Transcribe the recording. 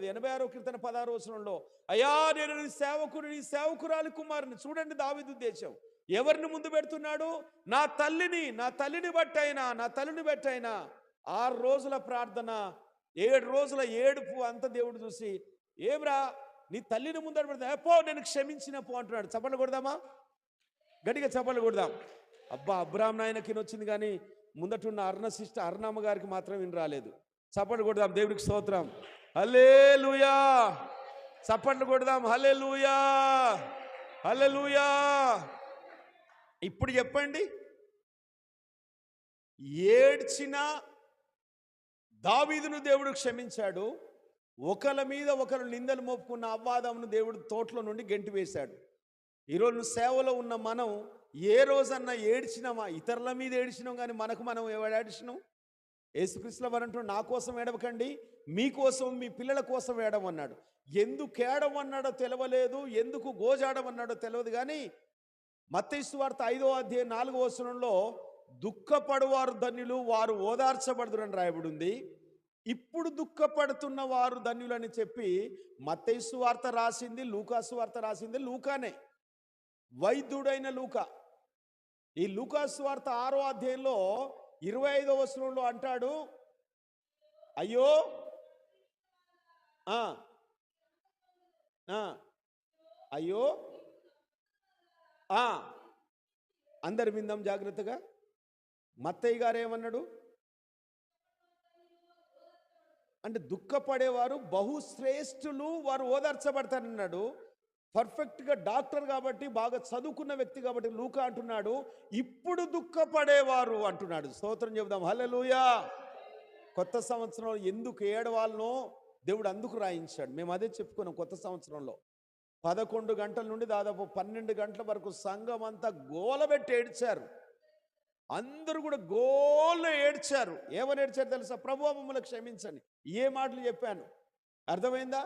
86వ కీర్తన 16వ వచనంలో, అయ్యా నేను నీ సేవకుడు, నీ సేవకురాలి కుమారుని. చూడండి దావీదు ఉద్దేశం. ఎవరిని ముందు పెడుతున్నాడు? నా తల్లిని బట్టైనా 6 రోజుల ప్రార్థన, 7 రోజుల ఏడుపు అంత దేవుడు చూసి, ఏమ్రా నీ తల్లిని ముందర పెడతా, పో నేను క్షమించిన పో అంటున్నాడు. చప్పట్లు కొడదామా? గట్టిగా చప్పట్లు కొడదాం. అబ్బా, అబ్రాహ్మ నాయనకి వచ్చింది కానీ ముందటున్న అరుణమ్మ గారికి మాత్రం విని రాలేదు. చప్పట్లు కొడదాం, దేవుడికి స్తోత్రం. హల్లెలూయా. చప్పట్లు కొడదాం. హల్లెలూయా, హల్లెలూయా. ఇప్పుడు చెప్పండి, ఏడ్చిన దావీదును దేవుడు క్షమించాడు. ఒకళ్ళ మీద ఒకరు నిందలు మోపుకున్న అవ్వాదమును దేవుడు తోటలో నుండి గెంటి వేశాడు. ఈరోజు సేవలో ఉన్న మనం ఏ రోజన్నా ఏడ్చినామా? ఇతరుల మీద ఏడ్చినాం కానీ మనకు మనం ఏడాడిచినాం? యేసుక్రీస్తుల వారు అంటూ, నా కోసం ఏడవకండి, మీకోసం మీ పిల్లల కోసం ఏడవన్నాడు. ఎందుకు ఏడవన్నాడో తెలవలేదు, ఎందుకు గోజాడమన్నాడో తెలియదు. కానీ మత్తయి సువార్త 5వ అధ్యాయం 4వ వచనంలో దుఃఖపడువారు ధన్యులు, వారు ఓదార్చబడుదురని రాయబడి ఉంది. ఇప్పుడు దుఃఖపడుతున్న వారు ధన్యులని చెప్పి మత్తయి సువార్త రాసింది, లూకా సువార్త రాసింది లూకానే, వైద్యుడైన లూకా. ఈ లూకా సువార్త 6వ అధ్యాయంలో 25వ వచనంలో అంటాడు, అయ్యో అయ్యో అందరి విందాం జాగ్రత్తగా. మత్తయ్య గారు ఏమన్నాడు అంటే, దుఃఖపడేవారు బహుశ్రేష్ఠులు, వారు ఓదార్చబడతారన్నాడు. పర్ఫెక్ట్గా డాక్టర్ కాబట్టి, బాగా చదువుకున్న వ్యక్తి కాబట్టి లూకా అంటున్నాడు, ఇప్పుడు దుఃఖపడేవారు అంటున్నాడు. స్తోత్రం చెబుదాం. హల్లెలూయా. కొత్త సంవత్సరంలో ఎందుకు ఏడవాలనో దేవుడు అందుకు రాయించాడు. మేము అదే చెప్పుకున్నాం. కొత్త సంవత్సరంలో 11 గంటల నుండి దాదాపు 12 గంటల వరకు సంఘం అంతా గోలబెట్టి ఏడ్చారు. అందరూ కూడా గోళ్ళు ఏడ్చారు. ఏమని ఏడ్చారు తెలుసా? ప్రభువా మమ్మల్ని క్షమించండి. ఏ మాటలు చెప్పాను అర్థమైందా?